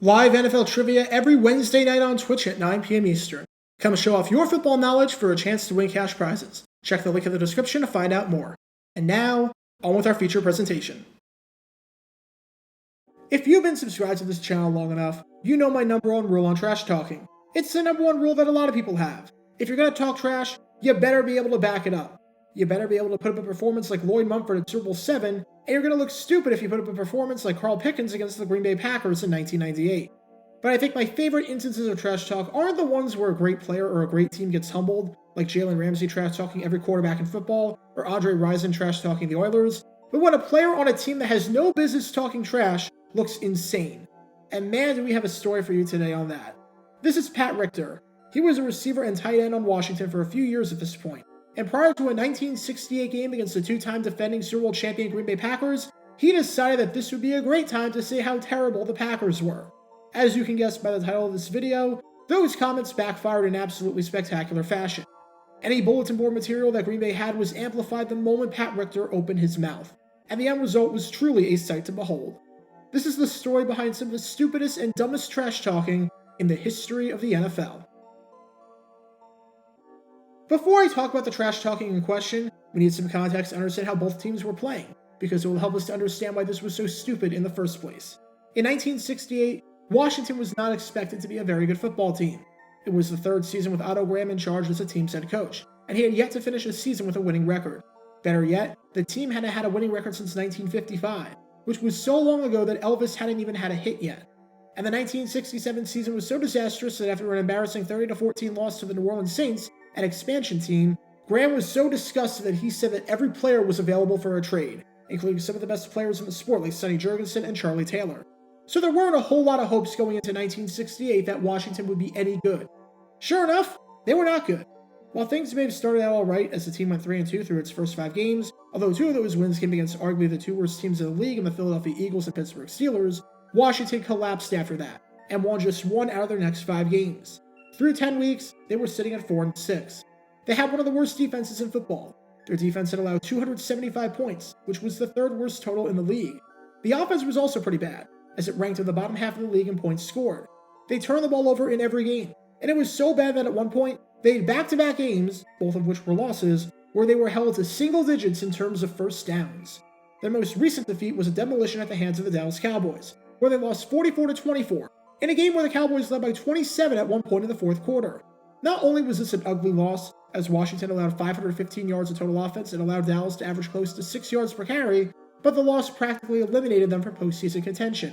Live NFL trivia every Wednesday night on Twitch at 9 p.m. Eastern. Come show off your football knowledge for a chance to win cash prizes. Check the link in the description to find out more. And now, on with our feature presentation. If you've been subscribed to this channel long enough, you know my number one rule on trash talking. It's the number one rule that a lot of people have. If you're going to talk trash, you better be able to back it up. You better be able to put up a performance like Lloyd Mumford at Super Bowl VII, and you're going to look stupid if you put up a performance like Carl Pickens against the Green Bay Packers in 1998. But I think my favorite instances of trash talk aren't the ones where a great player or a great team gets humbled, like Jalen Ramsey trash talking every quarterback in football, or Andre Rison trash talking the Oilers, but when a player on a team that has no business talking trash looks insane. And man, do we have a story for you today on that. This is Pat Richter. He was a receiver and tight end on Washington for a few years at this point. And prior to a 1968 game against the two-time defending Super Bowl champion Green Bay Packers, he decided that this would be a great time to say how terrible the Packers were. As you can guess by the title of this video, those comments backfired in absolutely spectacular fashion. Any bulletin board material that Green Bay had was amplified the moment Pat Richter opened his mouth, and the end result was truly a sight to behold. This is the story behind some of the stupidest and dumbest trash talking in the history of the NFL. Before I talk about the trash talking in question, we need some context to understand how both teams were playing, because it will help us to understand why this was so stupid in the first place. In 1968, Washington was not expected to be a very good football team. It was the third season with Otto Graham in charge as the team's head coach, and he had yet to finish a season with a winning record. Better yet, the team hadn't had a winning record since 1955, which was so long ago that Elvis hadn't even had a hit yet. And the 1967 season was so disastrous that after an embarrassing 30-14 loss to the New Orleans Saints, an expansion team, Graham was so disgusted that he said that every player was available for a trade, including some of the best players in the sport like Sonny Jurgensen and Charlie Taylor. So there weren't a whole lot of hopes going into 1968 that Washington would be any good. Sure enough, they were not good. While things may have started out alright as the team went 3-2 through its first 5 games, although 2 of those wins came against arguably the 2 worst teams in the league in the Philadelphia Eagles and Pittsburgh Steelers, Washington collapsed after that, and won just 1 out of their next 5 games. Through 10 weeks, they were sitting at 4-6. They had one of the worst defenses in football. Their defense had allowed 275 points, which was the 3rd worst total in the league. The offense was also pretty bad, as it ranked in the bottom half of the league in points scored. They turned the ball over in every game, and it was so bad that at one point, they had back-to-back games, both of which were losses, where they were held to single digits in terms of first downs. Their most recent defeat was a demolition at the hands of the Dallas Cowboys, where they lost 44-24, in a game where the Cowboys led by 27 at one point in the 4th quarter. Not only was this an ugly loss, as Washington allowed 515 yards of total offense and allowed Dallas to average close to 6 yards per carry, but the loss practically eliminated them from postseason contention.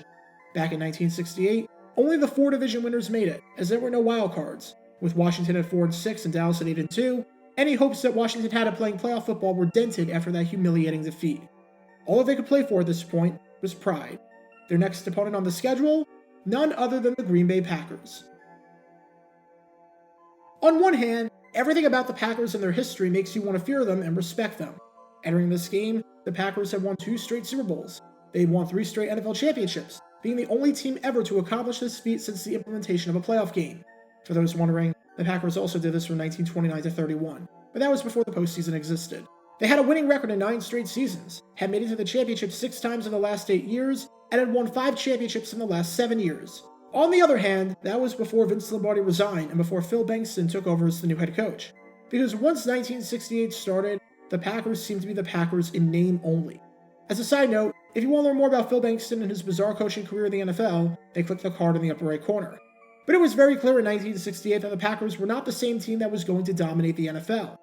Back in 1968, only the 4 division winners made it, as there were no wild cards. With Washington at 4-6 and Dallas at 8-2, any hopes that Washington had of playing playoff football were dented after that humiliating defeat. All that they could play for at this point was pride. Their next opponent on the schedule? None other than the Green Bay Packers. On one hand, everything about the Packers and their history makes you want to fear them and respect them. Entering this game, the Packers had won 2 straight Super Bowls. They had won 3 straight NFL championships, being the only team ever to accomplish this feat since the implementation of a playoff game. For those wondering, the Packers also did this from 1929-31, but that was before the postseason existed. They had a winning record in 9 straight seasons, had made it to the championship 6 times in the last 8 years, and had won 5 championships in the last 7 years. On the other hand, that was before Vince Lombardi resigned and before Phil Bankston took over as the new head coach. Because once 1968 started, the Packers seemed to be the Packers in name only. As a side note, if you want to learn more about Phil Bankston and his bizarre coaching career in the NFL, then click the card in the upper right corner. But it was very clear in 1968 that the Packers were not the same team that was going to dominate the NFL.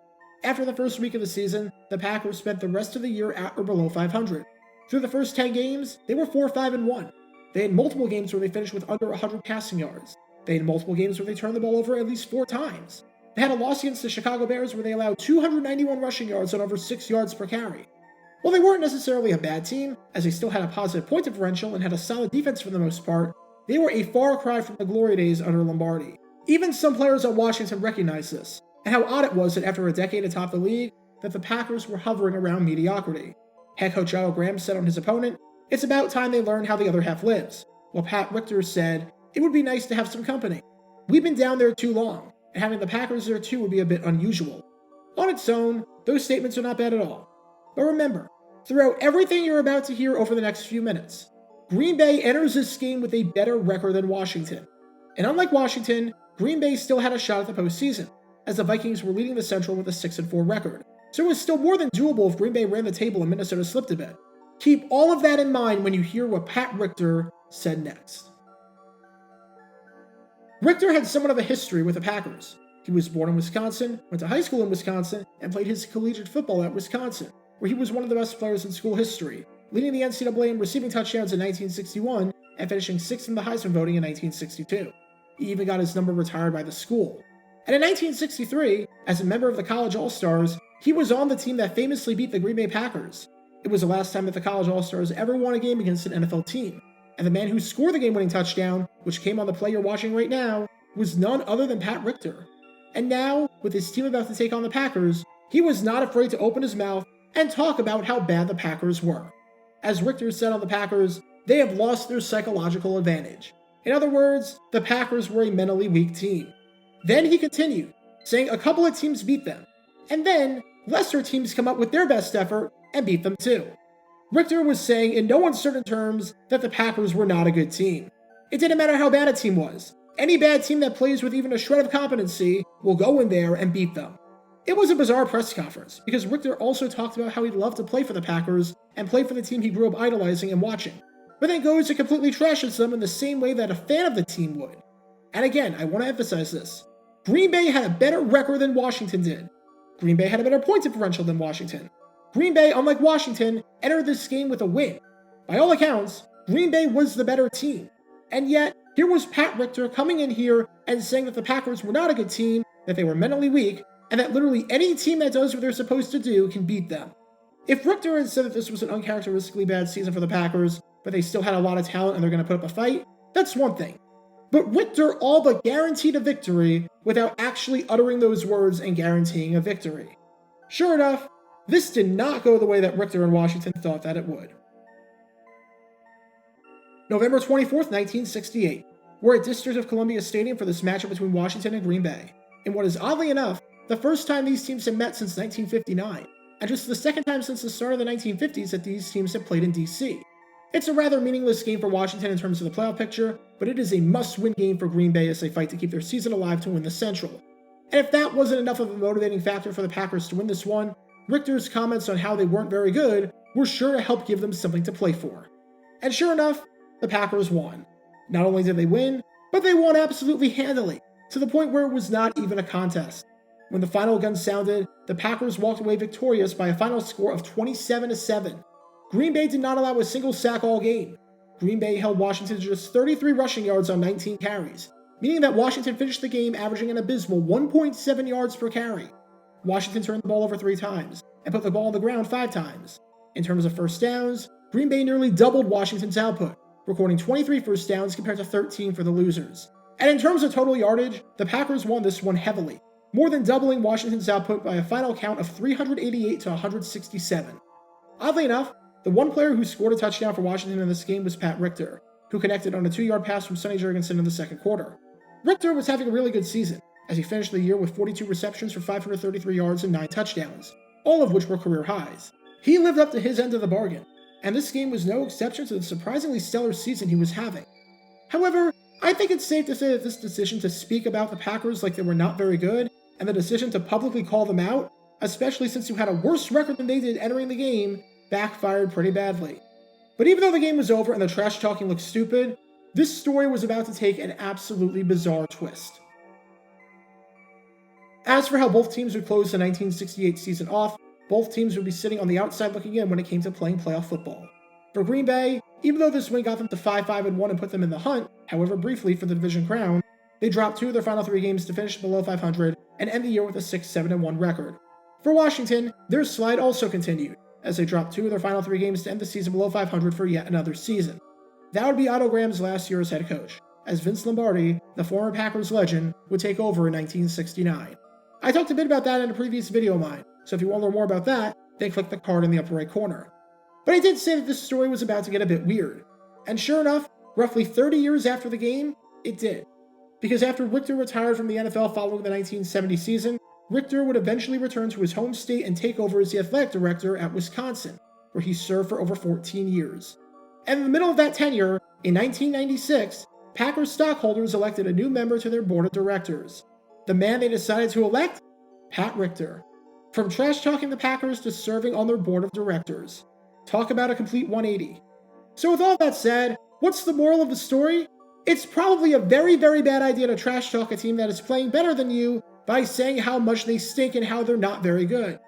After the first week of the season, the Packers spent the rest of the year at or below 500. Through the first 10 games, they were 4-5-1. They had multiple games where they finished with under 100 passing yards. They had multiple games where they turned the ball over at least 4 times. They had a loss against the Chicago Bears where they allowed 291 rushing yards on over 6 yards per carry. While they weren't necessarily a bad team, as they still had a positive point differential and had a solid defense for the most part, they were a far cry from the glory days under Lombardi. Even some players at Washington recognized this, and how odd it was that after a decade atop the league, that the Packers were hovering around mediocrity. Head coach Otto Graham said on his opponent, "It's about time they learn how the other half lives," while Pat Richter said, "It would be nice to have some company. We've been down there too long, and having the Packers there too would be a bit unusual." On its own, those statements are not bad at all. But remember, throughout everything you're about to hear over the next few minutes, Green Bay enters this game with a better record than Washington. And unlike Washington, Green Bay still had a shot at the postseason, as the Vikings were leading the Central with a 6-4 record. So it was still more than doable if Green Bay ran the table and Minnesota slipped a bit. Keep all of that in mind when you hear what Pat Richter said next. Richter had somewhat of a history with the Packers. He was born in Wisconsin, went to high school in Wisconsin, and played his collegiate football at Wisconsin, where he was one of the best players in school history, leading the NCAA in receiving touchdowns in 1961 and finishing 6th in the Heisman voting in 1962. He even got his number retired by the school. And in 1963, as a member of the College All-Stars, he was on the team that famously beat the Green Bay Packers. It was the last time that the College All-Stars ever won a game against an NFL team, and the man who scored the game-winning touchdown, which came on the play you're watching right now, was none other than Pat Richter. And now, with his team about to take on the Packers, he was not afraid to open his mouth and talk about how bad the Packers were. As Richter said on the Packers, they have lost their psychological advantage. In other words, the Packers were a mentally weak team. Then he continued, saying a couple of teams beat them, and then lesser teams come up with their best effort and beat them too. Richter was saying in no uncertain terms that the Packers were not a good team. It didn't matter how bad a team was. Any bad team that plays with even a shred of competency will go in there and beat them. It was a bizarre press conference, because Richter also talked about how he'd love to play for the Packers and play for the team he grew up idolizing and watching, but then goes and completely trashes them in the same way that a fan of the team would. And again, I want to emphasize this. Green Bay had a better record than Washington did. Green Bay had a better point differential than Washington. Green Bay, unlike Washington, entered this game with a win. By all accounts, Green Bay was the better team. And yet, here was Pat Richter coming in here and saying that the Packers were not a good team, that they were mentally weak, and that literally any team that does what they're supposed to do can beat them. If Richter had said that this was an uncharacteristically bad season for the Packers, but they still had a lot of talent and they're going to put up a fight, that's one thing. But Richter all but guaranteed a victory without actually uttering those words and guaranteeing a victory. Sure enough, this did not go the way that Richter and Washington thought that it would. November 24th, 1968. We're at District of Columbia Stadium for this matchup between Washington and Green Bay, in what is oddly enough, the first time these teams have met since 1959, and just the second time since the start of the 1950s that these teams have played in DC. It's a rather meaningless game for Washington in terms of the playoff picture, but it is a must-win game for Green Bay as they fight to keep their season alive to win the Central. And if that wasn't enough of a motivating factor for the Packers to win this one, Richter's comments on how they weren't very good were sure to help give them something to play for. And sure enough, the Packers won. Not only did they win, but they won absolutely handily, to the point where it was not even a contest. When the final gun sounded, the Packers walked away victorious by a final score of 27-7. Green Bay did not allow a single sack all game. Green Bay held Washington to just 33 rushing yards on 19 carries, meaning that Washington finished the game averaging an abysmal 1.7 yards per carry. Washington turned the ball over 3 times, and put the ball on the ground 5 times. In terms of first downs, Green Bay nearly doubled Washington's output, recording 23 first downs compared to 13 for the losers. And in terms of total yardage, the Packers won this one heavily, more than doubling Washington's output by a final count of 388 to 167. Oddly enough, the one player who scored a touchdown for Washington in this game was Pat Richter, who connected on a 2-yard pass from Sonny Jurgensen in the second quarter. Richter was having a really good season, as he finished the year with 42 receptions for 533 yards and 9 touchdowns, all of which were career highs. He lived up to his end of the bargain, and this game was no exception to the surprisingly stellar season he was having. However, I think it's safe to say that this decision to speak about the Packers like they were not very good, and the decision to publicly call them out, especially since you had a worse record than they did entering the game, backfired pretty badly. But even though the game was over and the trash talking looked stupid, this story was about to take an absolutely bizarre twist. As for how both teams would close the 1968 season off, both teams would be sitting on the outside looking in when it came to playing playoff football. For Green Bay, even though this win got them to 5-5-1 and put them in the hunt, however briefly, for the division crown, they dropped 2 of their final 3 games to finish below 500 and end the year with a 6-7-1 record. For Washington, their slide also continued, as they dropped 2 of their final 3 games to end the season below 500 for yet another season. That would be Otto Graham's last year as head coach, as Vince Lombardi, the former Packers legend, would take over in 1969. I talked a bit about that in a previous video of mine, so if you want to learn more about that, then click the card in the upper right corner. But I did say that this story was about to get a bit weird, and sure enough, roughly 30 years after the game, it did. Because after Richter retired from the NFL following the 1970 season, Richter would eventually return to his home state and take over as the athletic director at Wisconsin, where he served for over 14 years. And in the middle of that tenure, in 1996, Packers stockholders elected a new member to their board of directors. The man they decided to elect? Pat Richter. From trash-talking the Packers to serving on their board of directors. Talk about a complete 180. So with all that said, what's the moral of the story? It's probably a very, very bad idea to trash-talk a team that is playing better than you by saying how much they stink and how they're not very good.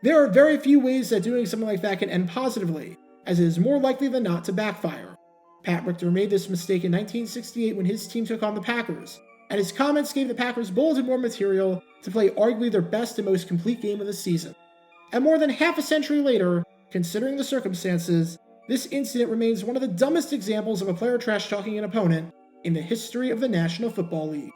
There are very few ways that doing something like that can end positively, as it is more likely than not to backfire. Pat Richter made this mistake in 1968 when his team took on the Packers, and his comments gave the Packers bulletin board material to play arguably their best and most complete game of the season. And more than half a century later, considering the circumstances, this incident remains one of the dumbest examples of a player trash-talking an opponent in the history of the National Football League.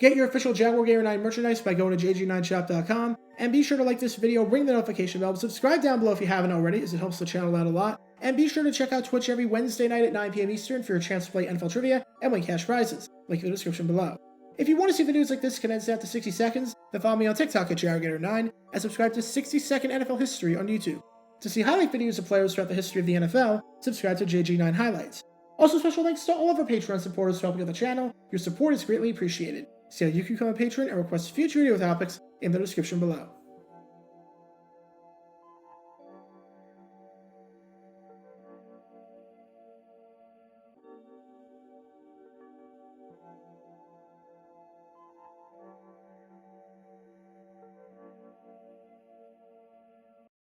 Get your official Jaguar Gator 9 merchandise by going to jg9shop.com, and be sure to like this video, ring the notification bell, subscribe down below if you haven't already, as it helps the channel out a lot, and be sure to check out Twitch every Wednesday night at 9 p.m. Eastern for your chance to play NFL Trivia and win cash prizes, link in the description below. If you want to see videos like this condensed down to 60 seconds, then follow me on TikTok at JaguarGator9, and subscribe to 60-second NFL History on YouTube. To see highlight videos of players throughout the history of the NFL, subscribe to JG9 Highlights. Also, special thanks to all of our Patreon supporters for helping out the channel. Your support is greatly appreciated. See how you can become a patron and request future video topics in the description below.